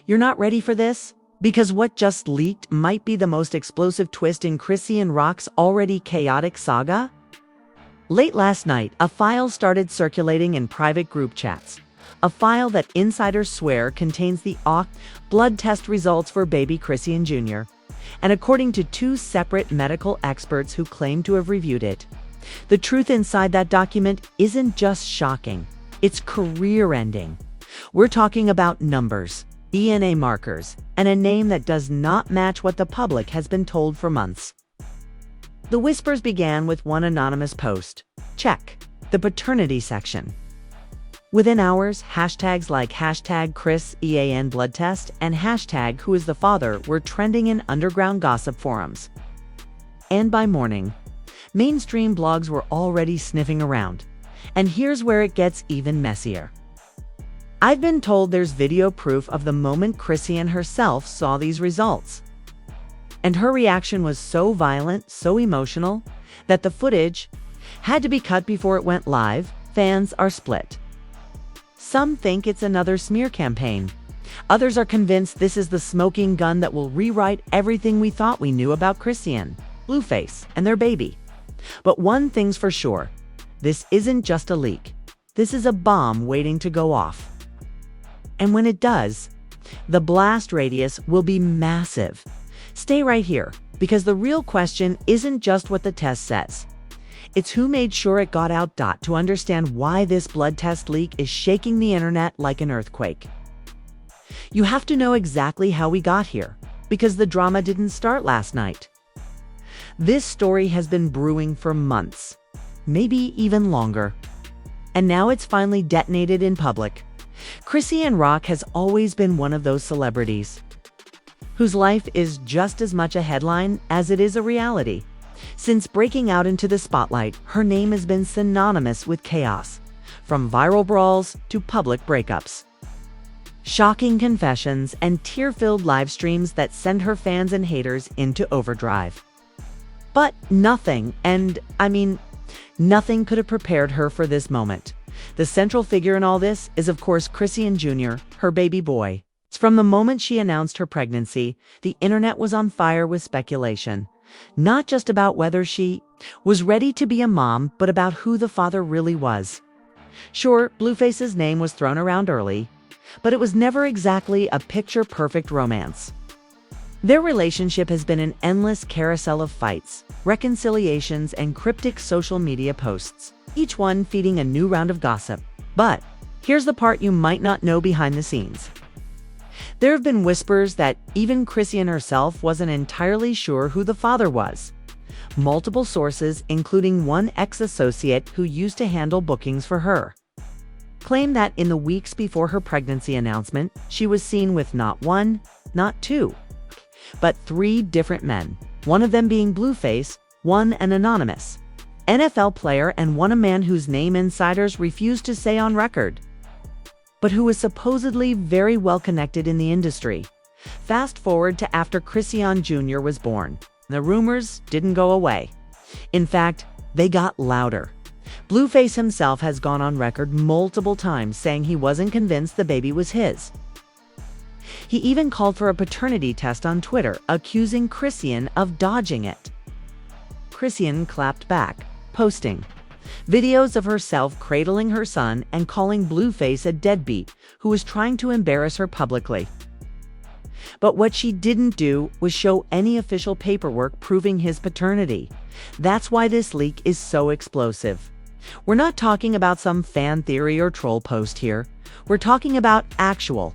You're not ready for this? Because what just leaked might be the most explosive twist in Chrisean Rock's already chaotic saga? Late last night, a file started circulating in private group chats. A file that insiders swear contains the blood test results for baby Chrisean Jr. And according to two separate medical experts who claim to have reviewed it, the truth inside that document isn't just shocking, it's career-ending. We're talking about numbers, DNA markers, and a name that does not match what the public has been told for months. The whispers began with one anonymous post. Check the paternity section. Within hours, hashtags like #ChrisEan blood test and #who is the father were trending in underground gossip forums. And by morning, mainstream blogs were already sniffing around. And here's where it gets even messier. I've been told there's video proof of the moment Chrisean herself saw these results. And her reaction was so violent, so emotional, that the footage had to be cut before it went live. Fans are split. Some think it's another smear campaign. Others are convinced this is the smoking gun that will rewrite everything we thought we knew about Chrisean, Blueface, and their baby. But one thing's for sure, this isn't just a leak. This is a bomb waiting to go off. And when it does, the blast radius will be massive. Stay right here, because the real question isn't just what the test says. It's who made sure it got out. To understand why this blood test leak is shaking the internet like an earthquake. You have to know exactly how we got here, because the drama didn't start last night. This story has been brewing for months, maybe even longer. And now it's finally detonated in public. Chrisean Rock has always been one of those celebrities whose life is just as much a headline as it is a reality. Since breaking out into the spotlight, her name has been synonymous with chaos, from viral brawls to public breakups. Shocking confessions and tear-filled live streams that send her fans and haters into overdrive. But nothing, and I mean, nothing could have prepared her for this moment. The central figure in all this is, of course, Chrisean Jr., her baby boy. From the moment she announced her pregnancy, the internet was on fire with speculation. Not just about whether she was ready to be a mom, but about who the father really was. Sure, Blueface's name was thrown around early, but it was never exactly a picture-perfect romance. Their relationship has been an endless carousel of fights, reconciliations, and cryptic social media posts, each one feeding a new round of gossip. But here's the part you might not know behind the scenes. There have been whispers that even Chrisean herself wasn't entirely sure who the father was. Multiple sources, including one ex-associate who used to handle bookings for her, claim that in the weeks before her pregnancy announcement, she was seen with not one, not two, but three different men, one of them being Blueface, one an anonymous NFL player, and one a man whose name insiders refused to say on record, but who was supposedly very well connected in the industry. Fast forward to after Chrisean Jr. was born. The rumors didn't go away. In fact, they got louder. Blueface himself has gone on record multiple times saying he wasn't convinced the baby was his. He even called for a paternity test on Twitter, accusing Chrisean of dodging it. Chrisean clapped back, posting videos of herself cradling her son and calling Blueface a deadbeat who was trying to embarrass her publicly. But what she didn't do was show any official paperwork proving his paternity. That's why this leak is so explosive. We're not talking about some fan theory or troll post here. We're talking about actual,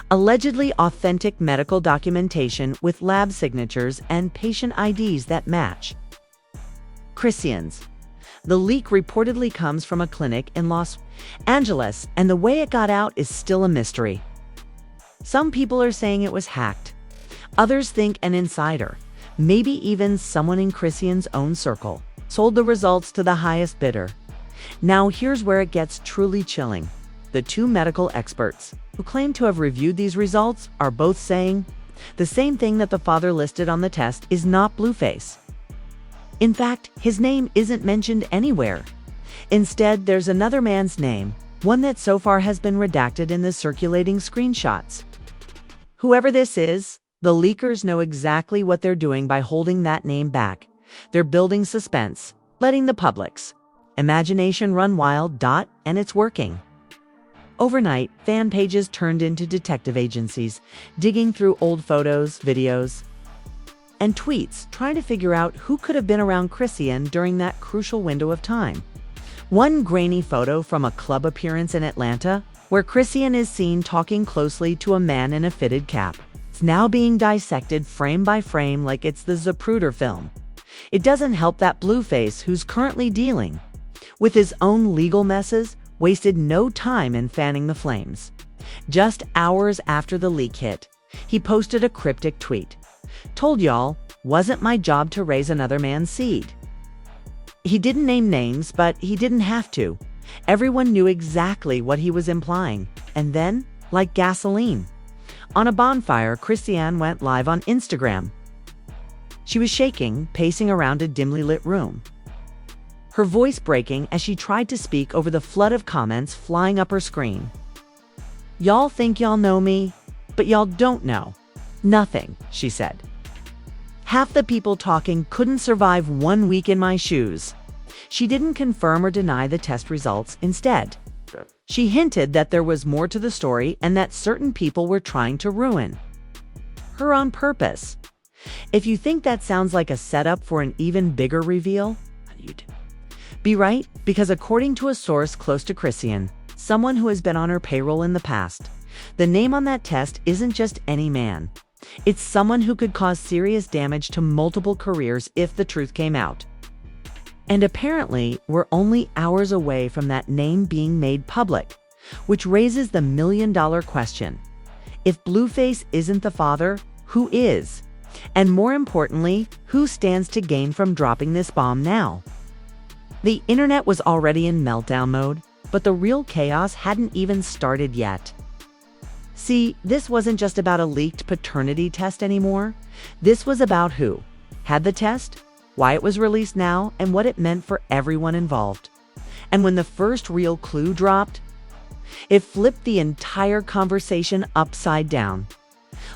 allegedly authentic medical documentation with lab signatures and patient IDs that match Chrisean's. The leak reportedly comes from a clinic in Los Angeles, and the way it got out is still a mystery. Some people are saying it was hacked. Others think an insider, maybe even someone in Chrisean's own circle, sold the results to the highest bidder. Now here's where it gets truly chilling. The two medical experts who claim to have reviewed these results are both saying the same thing, that the father listed on the test is not Blueface. In fact, his name isn't mentioned anywhere. Instead, there's another man's name, one that so far has been redacted in the circulating screenshots. Whoever this is, the leakers know exactly what they're doing by holding that name back. They're building suspense, letting the public's imagination run wild, and it's working. Overnight, fan pages turned into detective agencies, digging through old photos, videos, and tweets, trying to figure out who could have been around Chrisean during that crucial window of time. One grainy photo from a club appearance in Atlanta, where Chrisean is seen talking closely to a man in a fitted cap. It's now being dissected frame by frame like it's the Zapruder film. It doesn't help that Blueface, who's currently dealing with his own legal messes, wasted no time in fanning the flames. Just hours after the leak hit, he posted a cryptic tweet. "Told y'all, wasn't my job to raise another man's seed." He didn't name names, but he didn't have to. Everyone knew exactly what he was implying. And then, like gasoline on a bonfire, Chrisean went live on Instagram. She was shaking, pacing around a dimly lit room, her voice breaking as she tried to speak over the flood of comments flying up her screen. "Y'all think y'all know me, but y'all don't know nothing," she said. "Half the people talking couldn't survive 1 week in my shoes." She didn't confirm or deny the test results. Instead, she hinted that there was more to the story and that certain people were trying to ruin her on purpose. If you think that sounds like a setup for an even bigger reveal, you'd be right, because according to a source close to Chrisean, someone who has been on her payroll in the past, the name on that test isn't just any man. It's someone who could cause serious damage to multiple careers if the truth came out. And apparently, we're only hours away from that name being made public, which raises the million-dollar question. If Blueface isn't the father, who is? And more importantly, who stands to gain from dropping this bomb now? The internet was already in meltdown mode, but the real chaos hadn't even started yet. See, this wasn't just about a leaked paternity test anymore. This was about who had the test, why it was released now, and what it meant for everyone involved. And when the first real clue dropped, it flipped the entire conversation upside down.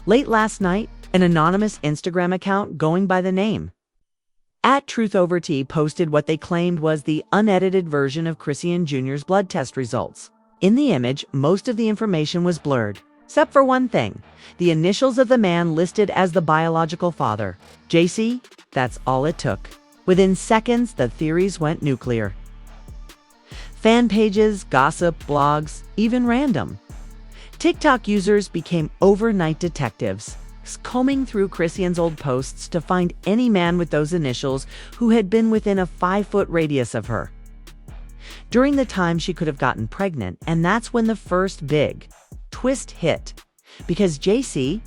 Late last night, an anonymous Instagram account going by the name @TruthOverT posted what they claimed was the unedited version of Chrisean Jr.'s blood test results. In the image, most of the information was blurred, except for one thing: the initials of the man listed as the biological father, JC. That's all it took. Within seconds, the theories went nuclear. Fan pages, gossip, blogs, even random TikTok users became overnight detectives, combing through Chrisean's old posts to find any man with those initials who had been within a 5-foot radius of her during the time she could have gotten pregnant. And that's when the first big twist hit, because JC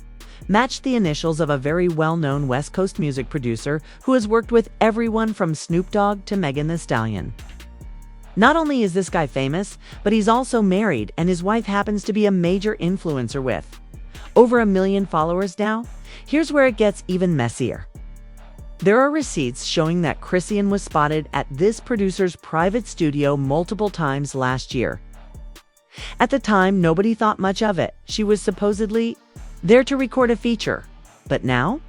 matched the initials of a very well-known West Coast music producer who has worked with everyone from Snoop Dogg to Megan Thee Stallion. Not only is this guy famous, but he's also married, and his wife happens to be a major influencer with over 1 million followers now. Here's where it gets even messier. There are receipts showing that Chrisean was spotted at this producer's private studio multiple times last year. At the time, nobody thought much of it. She was supposedly there to record a feature. But now,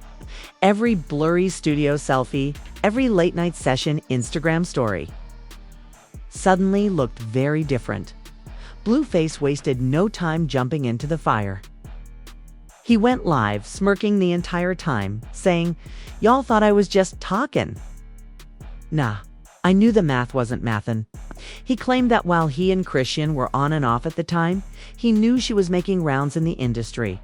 every blurry studio selfie, every late-night session Instagram story suddenly looked very different. Blueface wasted no time jumping into the fire. He went live, smirking the entire time, saying, "Y'all thought I was just talking. Nah, I knew the math wasn't mathin'." He claimed that while he and Chrisean were on and off at the time, he knew she was making rounds in the industry,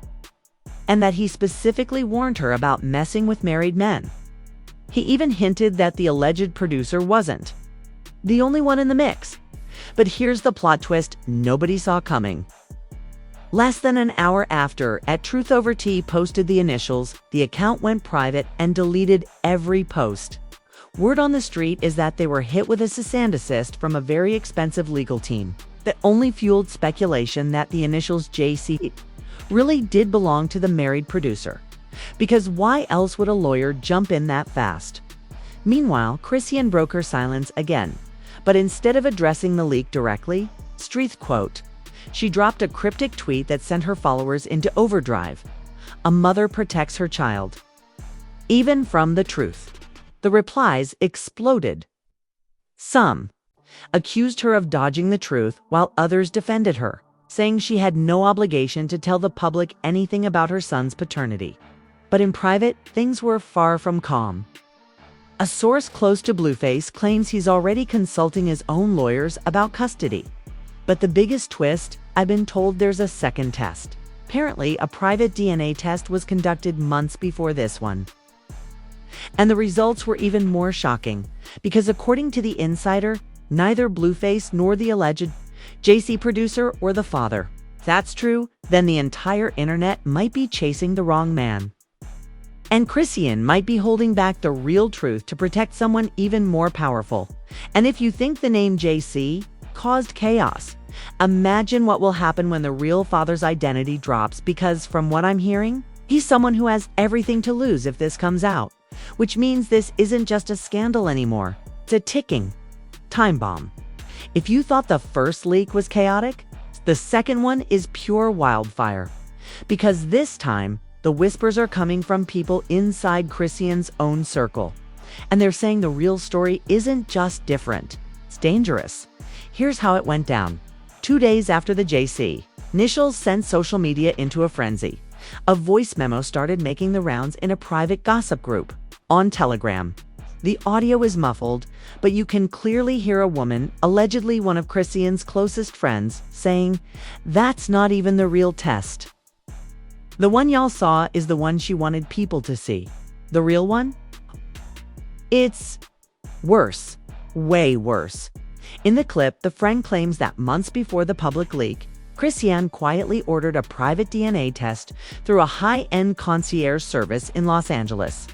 and that he specifically warned her about messing with married men. He even hinted that the alleged producer wasn't the only one in the mix. But here's the plot twist nobody saw coming. Less than an hour after @TruthOverT posted the initials, the account went private and deleted every post. Word on the street is that they were hit with a cease and desist from a very expensive legal team that only fueled speculation that the initials JC really did belong to the married producer. Because why else would a lawyer jump in that fast? Meanwhile, Chrisean broke her silence again, but instead of addressing the leak directly, street quote, she dropped a cryptic tweet that sent her followers into overdrive. A mother protects her child. Even from the truth. The replies exploded. Some accused her of dodging the truth, while others defended her, saying she had no obligation to tell the public anything about her son's paternity. But in private, things were far from calm. A source close to Blueface claims he's already consulting his own lawyers about custody. But the biggest twist, I've been told there's a second test. Apparently, a private DNA test was conducted months before this one. And the results were even more shocking, because according to the insider, neither Blueface nor the alleged JC producer or the father. If that's true, then the entire internet might be chasing the wrong man. And Chrisean might be holding back the real truth to protect someone even more powerful. And if you think the name JC caused chaos, imagine what will happen when the real father's identity drops, because from what I'm hearing, he's someone who has everything to lose if this comes out. Which means this isn't just a scandal anymore. It's a ticking time bomb. If you thought the first leak was chaotic, the second one is pure wildfire. Because this time, the whispers are coming from people inside Chrisean's own circle. And they're saying the real story isn't just different. It's dangerous. Here's how it went down. 2 days after the JC initials sent social media into a frenzy, a voice memo started making the rounds in a private gossip group on Telegram. The audio is muffled, but you can clearly hear a woman, allegedly one of Chrisean's closest friends, saying, "That's not even the real test. The one y'all saw is the one she wanted people to see. The real one? It's worse. Way worse." In the clip, the friend claims that months before the public leak, Chrisean quietly ordered a private DNA test through a high-end concierge service in Los Angeles.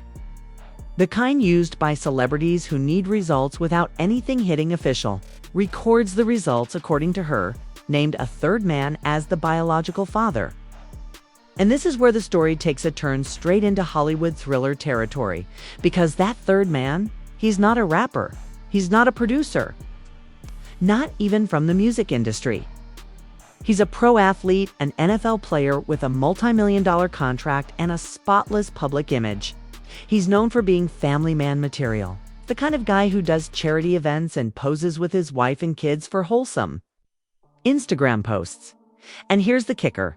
The kind used by celebrities who need results without anything hitting official. Records the results, according to her, named a third man as the biological father. And this is where the story takes a turn straight into Hollywood thriller territory, because that third man, he's not a rapper, he's not a producer, not even from the music industry. He's a pro athlete, an NFL player with a multi-million-dollar contract and a spotless public image. He's known for being family man material, the kind of guy who does charity events and poses with his wife and kids for wholesome Instagram posts. And here's the kicker.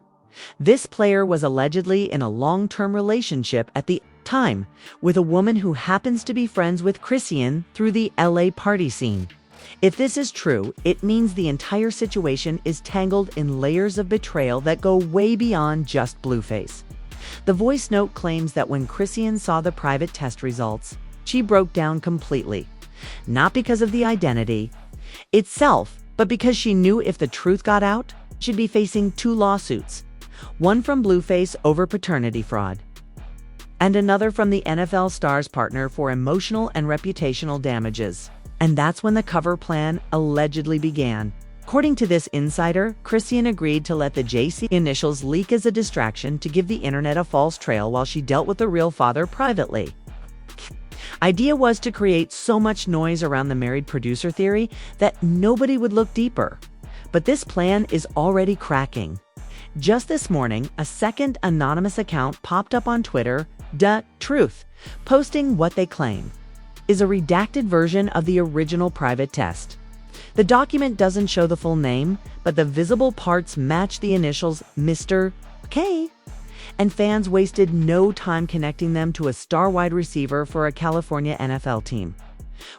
This player was allegedly in a long-term relationship at the time with a woman who happens to be friends with Chrisean through the LA party scene. If this is true, it means the entire situation is tangled in layers of betrayal that go way beyond just Blueface. The voice note claims that when Chrisean saw the private test results, she broke down completely. Not because of the identity itself, but because she knew if the truth got out, she'd be facing 2 lawsuits. One from Blueface over paternity fraud, and another from the NFL star's partner for emotional and reputational damages. And that's when the cover plan allegedly began. According to this insider, Chrisean agreed to let the JC initials leak as a distraction to give the internet a false trail while she dealt with the real father privately. Idea was to create so much noise around the married producer theory that nobody would look deeper. But this plan is already cracking. Just this morning, a second anonymous account popped up on Twitter, The Truth, posting what they claim is a redacted version of the original private test. The document doesn't show the full name, but the visible parts match the initials Mr. K. And fans wasted no time connecting them to a star wide receiver for a California NFL team.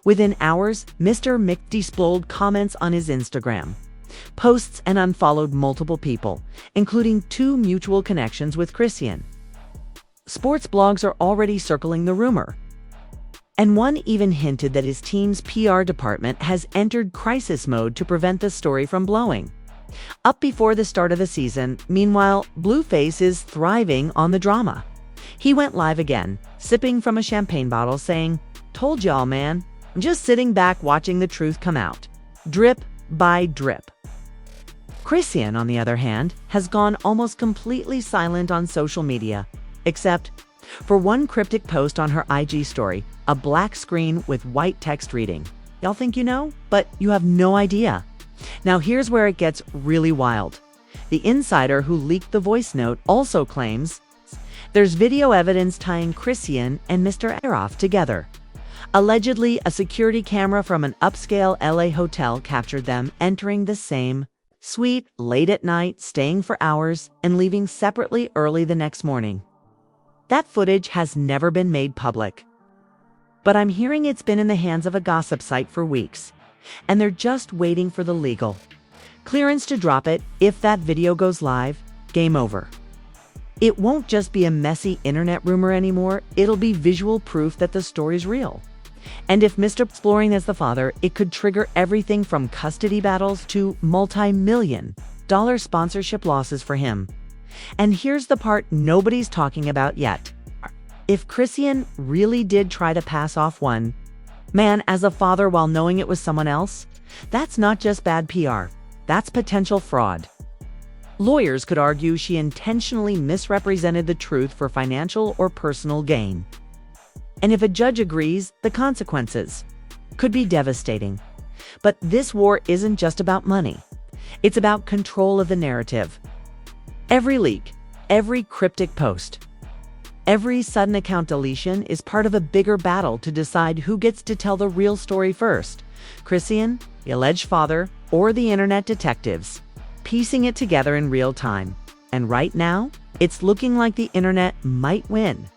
Within hours, Mr. McDisploded comments on his Instagram posts and unfollowed multiple people, including 2 mutual connections with Chrisean. Sports blogs are already circling the rumor, and one even hinted that his team's PR department has entered crisis mode to prevent the story from blowing up before the start of the season. Meanwhile, Blueface is thriving on the drama. He went live again, sipping from a champagne bottle, saying, "Told y'all, man, I'm just sitting back watching the truth come out, drip by drip." Chrisean, on the other hand, has gone almost completely silent on social media, except for one cryptic post on her IG story, a black screen with white text reading, "Y'all think you know, but you have no idea." Now here's where it gets really wild. The insider who leaked the voice note also claims There's video evidence tying Chrisean and Mr. Aroff together. Allegedly, a security camera from an upscale LA hotel captured them entering the same suite late at night, staying for hours, and leaving separately early the next morning. That footage has never been made public. But I'm hearing it's been in the hands of a gossip site for weeks, and they're just waiting for the legal clearance to drop it. If that video goes live, game over. It won't just be a messy internet rumor anymore, it'll be visual proof that the story's real. And if Mr. Exploring as the father, it could trigger everything from custody battles to multi-million-dollar sponsorship losses for him. And here's the part nobody's talking about yet. If Chrisean really did try to pass off one man as a father while knowing it was someone else, that's not just bad PR, that's potential fraud. Lawyers could argue she intentionally misrepresented the truth for financial or personal gain. And if a judge agrees, the consequences could be devastating. But this war isn't just about money. It's about control of the narrative. Every leak, every cryptic post, every sudden account deletion is part of a bigger battle to decide who gets to tell the real story first. Chrisean, the alleged father, or the internet detectives, piecing it together in real time. And right now, it's looking like the internet might win.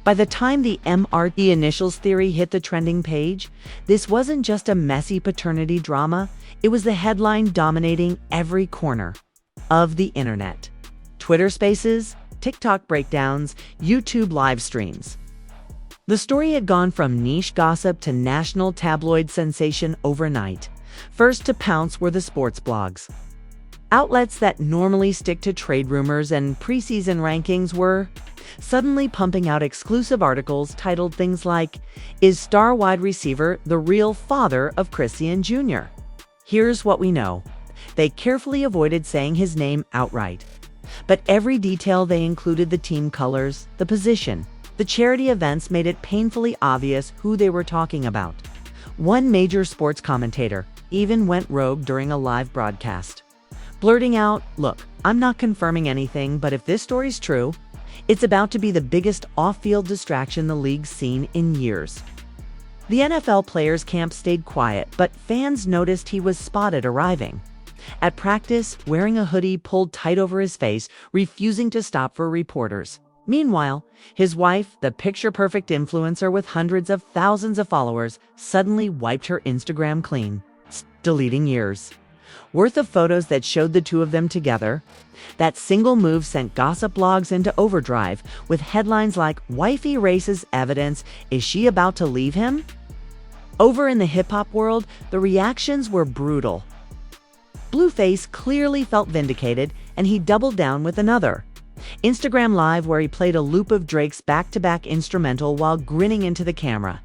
By the time the MRT initials theory hit the trending page, this wasn't just a messy paternity drama, it was the headline dominating every corner of the internet. Twitter Spaces, TikTok breakdowns, YouTube live streams. The story had gone from niche gossip to national tabloid sensation overnight. First to pounce were the sports blogs. Outlets that normally stick to trade rumors and preseason rankings were suddenly pumping out exclusive articles titled things like, "Is star wide receiver the real father of Chrisean Jr.?" Here's what we know. They carefully avoided saying his name outright. But every detail they included, the team colors, the position, the charity events, made it painfully obvious who they were talking about. One major sports commentator even went rogue during a live broadcast, blurting out, "Look, I'm not confirming anything, but if this story's true, it's about to be the biggest off-field distraction the league's seen in years." The NFL players' camp stayed quiet, but fans noticed he was spotted arriving at practice, wearing a hoodie pulled tight over his face, refusing to stop for reporters. Meanwhile, his wife, the picture-perfect influencer with hundreds of thousands of followers, suddenly wiped her Instagram clean, deleting years worth of photos that showed the two of them together. That single move sent gossip blogs into overdrive, with headlines like, "Wifey erases evidence, is she about to leave him?" Over in the hip-hop world, the reactions were brutal. Blueface clearly felt vindicated, and he doubled down with another Instagram Live where he played a loop of Drake's back-to-back instrumental while grinning into the camera.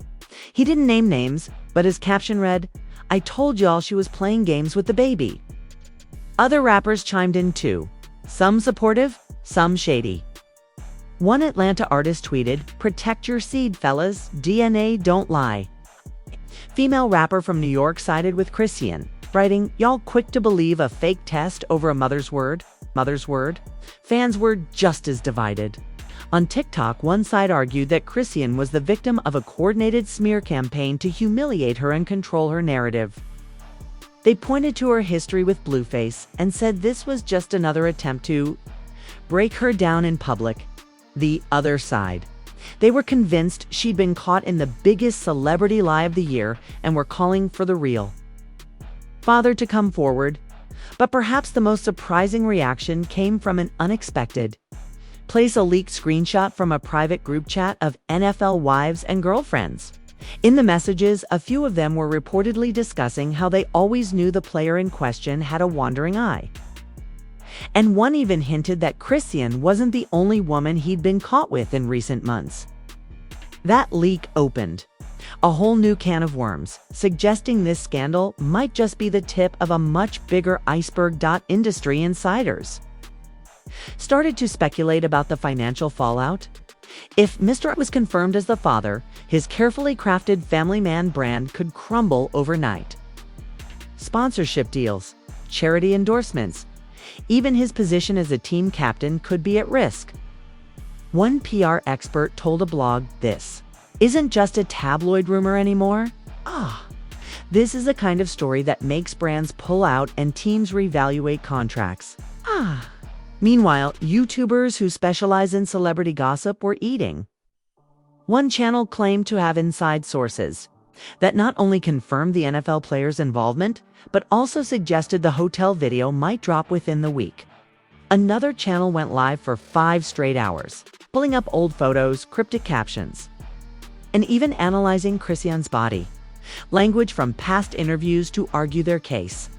He didn't name names, but his caption read, "I told y'all she was playing games with the baby." Other rappers chimed in too, some supportive, some shady. One Atlanta artist tweeted, "Protect your seed, fellas, DNA don't lie." Female rapper from New York sided with Chrisean, writing, "Y'all quick to believe a fake test over a mother's word?" Fans were just as divided. On TikTok, one side argued that Chrisean was the victim of a coordinated smear campaign to humiliate her and control her narrative. They pointed to her history with Blueface and said this was just another attempt to break her down in public. The other side, they were convinced she'd been caught in the biggest celebrity lie of the year and were calling for the real father to come forward. But perhaps the most surprising reaction came from an unexpected place: a leaked screenshot from a private group chat of NFL wives and girlfriends. In the messages, a few of them were reportedly discussing how they always knew the player in question had a wandering eye. And one even hinted that Chrisean wasn't the only woman he'd been caught with in recent months. That leak opened a whole new can of worms, suggesting this scandal might just be the tip of a much bigger iceberg. Industry insiders started to speculate about the financial fallout. If Mr. was confirmed as the father, his carefully crafted family man brand could crumble overnight. Sponsorship deals, charity endorsements, even his position as a team captain could be at risk. One PR expert told a blog this isn't just a tabloid rumor anymore. This is a kind of story that makes brands pull out and teams reevaluate contracts. Meanwhile, YouTubers who specialize in celebrity gossip were eating. One channel claimed to have inside sources that not only confirmed the NFL player's involvement, but also suggested the hotel video might drop within the week. Another channel went live for 5 straight hours, pulling up old photos, cryptic captions, and even analyzing Chrisean's body language from past interviews to argue their case.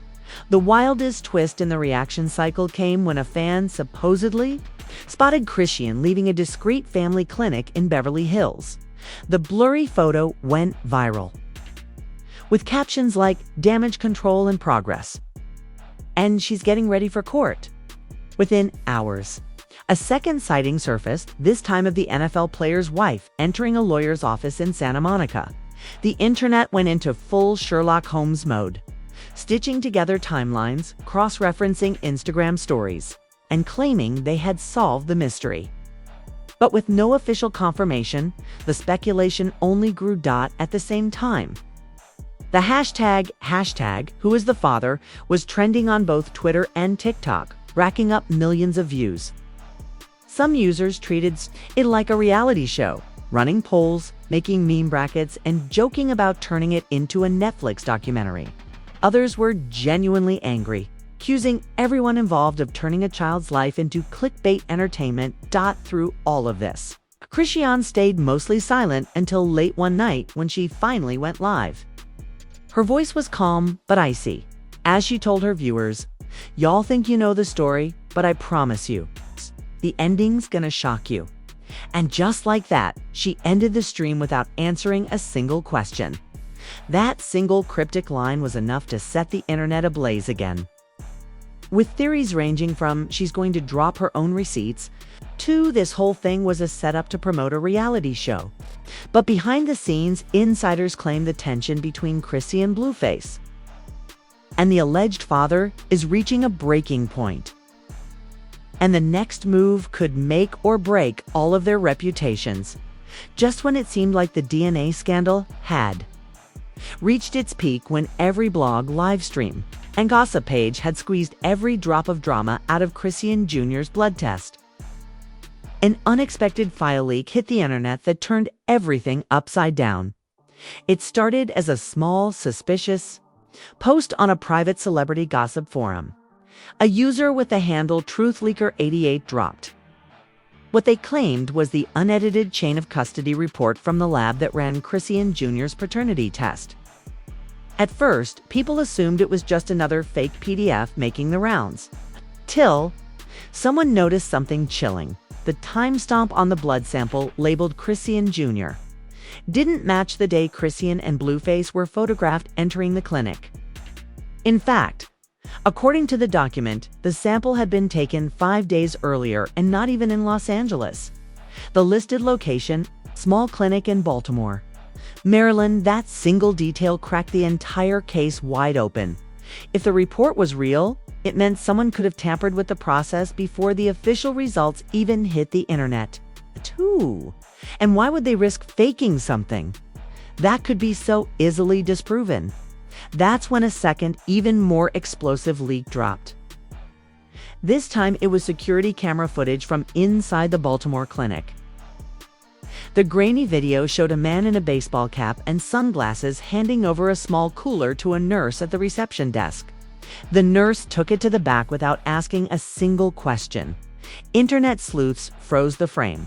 The wildest twist in the reaction cycle came when a fan supposedly spotted Chrisean leaving a discreet family clinic in Beverly Hills. The blurry photo went viral, with captions like "damage control in progress" and "she's getting ready for court." Within hours, a second sighting surfaced, this time of the NFL player's wife entering a lawyer's office in Santa Monica. The internet went into full Sherlock Holmes mode, stitching together timelines, cross-referencing Instagram stories, and claiming they had solved the mystery. But with no official confirmation, the speculation only grew at the same time. The hashtag who is the father was trending on both Twitter and TikTok, racking up millions of views. Some users treated it like a reality show, running polls, making meme brackets, and joking about turning it into a Netflix documentary. Others were genuinely angry, accusing everyone involved of turning a child's life into clickbait entertainment. Through all of this, Chrisean stayed mostly silent until late one night when she finally went live. Her voice was calm but icy, as she told her viewers, "Y'all think you know the story, but I promise you, the ending's gonna shock you." And just like that, she ended the stream without answering a single question. That single cryptic line was enough to set the internet ablaze again, with theories ranging from she's going to drop her own receipts to this whole thing was a setup to promote a reality show. But behind the scenes, insiders claim the tension between Chrisean and Blueface and the alleged father is reaching a breaking point, and the next move could make or break all of their reputations. Just when it seemed like the DNA scandal had reached its peak, when every blog, live stream, and gossip page had squeezed every drop of drama out of Chrisean Jr.'s blood test, an unexpected file leak hit the internet that turned everything upside down. It started as a small, suspicious post on a private celebrity gossip forum. A user with the handle TruthLeaker88 dropped what they claimed was the unedited chain of custody report from the lab that ran Chrisean Jr.'s paternity test. At first, people assumed it was just another fake PDF making the rounds, till someone noticed something chilling. The timestamp on the blood sample labeled Chrisean Jr. didn't match the day Chrisean and Blueface were photographed entering the clinic. In fact, according to the document, the sample had been taken 5 days earlier and not even in Los Angeles. The listed location, small clinic in Baltimore, Maryland. That single detail cracked the entire case wide open. If the report was real, it meant someone could have tampered with the process before the official results even hit the internet. And why would they risk faking something that could be so easily disproven? That's when a second, even more explosive leak dropped. This time it was security camera footage from inside the Baltimore clinic. The grainy video showed a man in a baseball cap and sunglasses handing over a small cooler to a nurse at the reception desk. The nurse took it to the back without asking a single question. Internet sleuths froze the frame,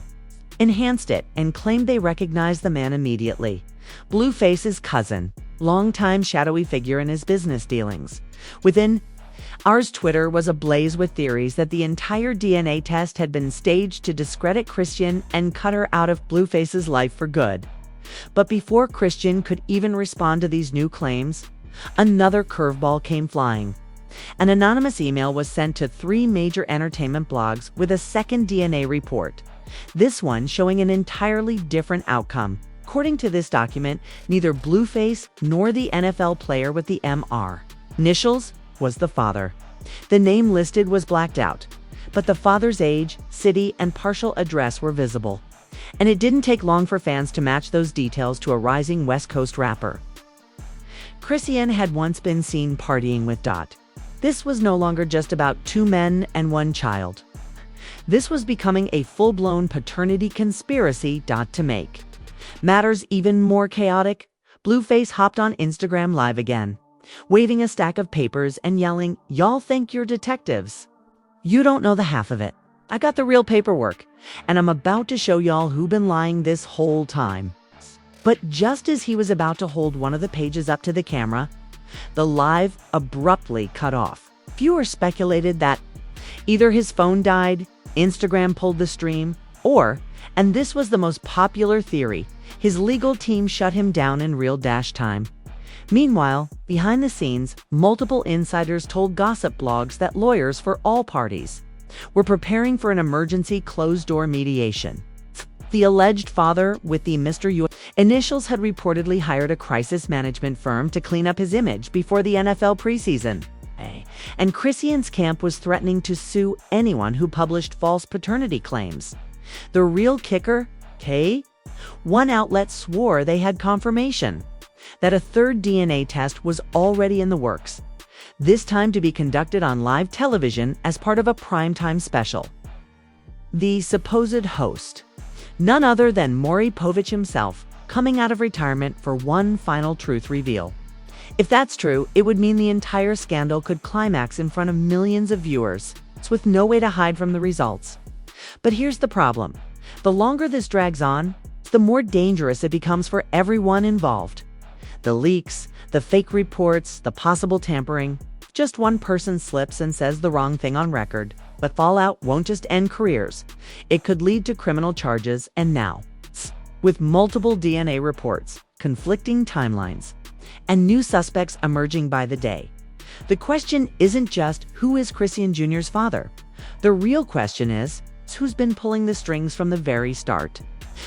enhanced it, and claimed they recognized the man immediately. Blueface's cousin, longtime shadowy figure in his business dealings. Within hours, Twitter was ablaze with theories that the entire DNA test had been staged to discredit Chrisean and cut her out of Blueface's life for good. But before Chrisean could even respond to these new claims, another curveball came flying. An anonymous email was sent to 3 major entertainment blogs with a second DNA report, this one showing an entirely different outcome. According to this document, neither Blueface nor the NFL player with the MR initials was the father. The name listed was blacked out, but the father's age, city, and partial address were visible. And it didn't take long for fans to match those details to a rising West Coast rapper. Chrisean had once been seen partying with Dot. This was no longer just about 2 men and 1 child. This was becoming a full-blown paternity conspiracy. To make matters even more chaotic, Blueface hopped on Instagram Live again, waving a stack of papers and yelling, "Y'all think you're detectives? You don't know the half of it. I got the real paperwork, and I'm about to show y'all who been lying this whole time." But just as he was about to hold one of the pages up to the camera, the live abruptly cut off. Viewers speculated that either his phone died, Instagram pulled the stream, or, and this was the most popular theory, his legal team shut him down in real time. Meanwhile, behind the scenes, multiple insiders told gossip blogs that lawyers for all parties were preparing for an emergency closed-door mediation. The alleged father, with the Mr. U initials, had reportedly hired a crisis management firm to clean up his image before the NFL preseason. And Chrisean's camp was threatening to sue anyone who published false paternity claims. The real kicker, one outlet swore they had confirmation that a third DNA test was already in the works, this time to be conducted on live television as part of a primetime special. The supposed host, none other than Maury Povich himself, coming out of retirement for one final truth reveal. If that's true, it would mean the entire scandal could climax in front of millions of viewers, with no way to hide from the results. But here's the problem. The longer this drags on, the more dangerous it becomes for everyone involved. The leaks, the fake reports, the possible tampering. Just one person slips and says the wrong thing on record. But fallout won't just end careers. It could lead to criminal charges, and now, with multiple DNA reports, conflicting timelines, and new suspects emerging by the day, the question isn't just who is Chrisean Jr.'s father. The real question is who's been pulling the strings from the very start.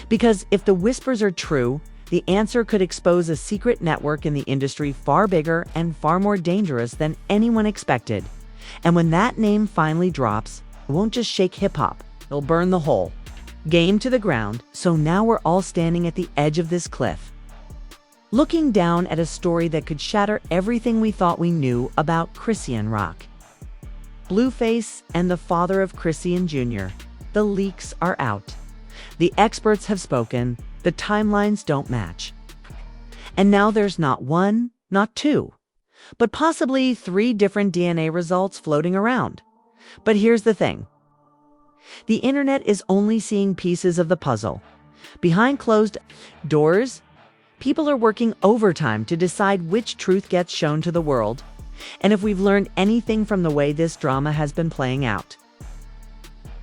Because if the whispers are true, the answer could expose a secret network in the industry far bigger and far more dangerous than anyone expected. And when that name finally drops, it won't just shake hip-hop, it'll burn the whole game to the ground. So now we're all standing at the edge of this cliff, looking down at a story that could shatter everything we thought we knew about Chrisean Rock. Blueface and the father of Chrisean Jr. The leaks are out. The experts have spoken. The timelines don't match. And now there's not 1, not 2, but possibly 3 different DNA results floating around. But here's the thing. The internet is only seeing pieces of the puzzle. Behind closed doors, people are working overtime to decide which truth gets shown to the world, and if we've learned anything from the way this drama has been playing out.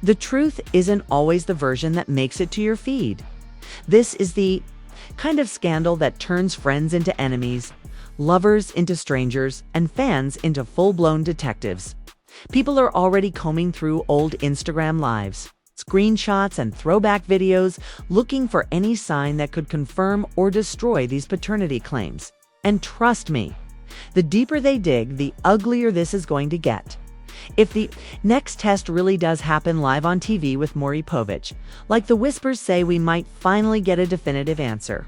The truth isn't always the version that makes it to your feed. This is the kind of scandal that turns friends into enemies, lovers into strangers, and fans into full-blown detectives. People are already combing through old Instagram lives, screenshots, and throwback videos, looking for any sign that could confirm or destroy these paternity claims. And trust me, the deeper they dig, the uglier this is going to get. If the next test really does happen live on TV with Maury Povich, like the whispers say, we might finally get a definitive answer.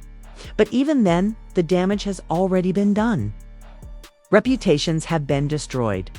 But even then, the damage has already been done. Reputations have been destroyed.